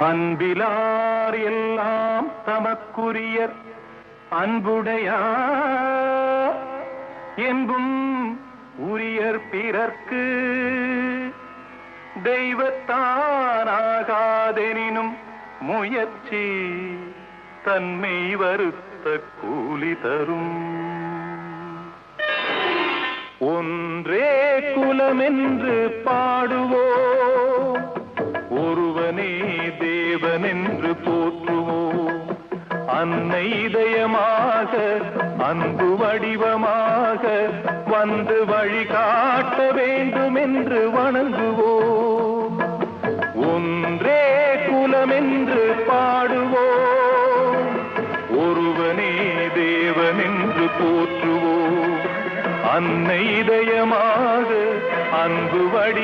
அன்பிலார் எல்லாம் தமக்குரியர் அன்புடையார் என்பும் உரியர் பிறர்க்கு தெய்வத்தானாகாதெனினும் முயற்சி தன்மை வருத்த கூலி தரும். ஒன்றே குலமென்று பாடுவோம், ஒருவனே தேவனென்று போற்றுவோம். அன்னை இதயமாக அன்பு வடிவமாக வந்து வழிகாட்ட வேண்டும் என்று வணங்குவோம். ஒன்றே குலமென்று பாடுவோம், ஒருவனே தேவனென்று போற்றுவோம். அன்னை இதயமாக அன்பு வடி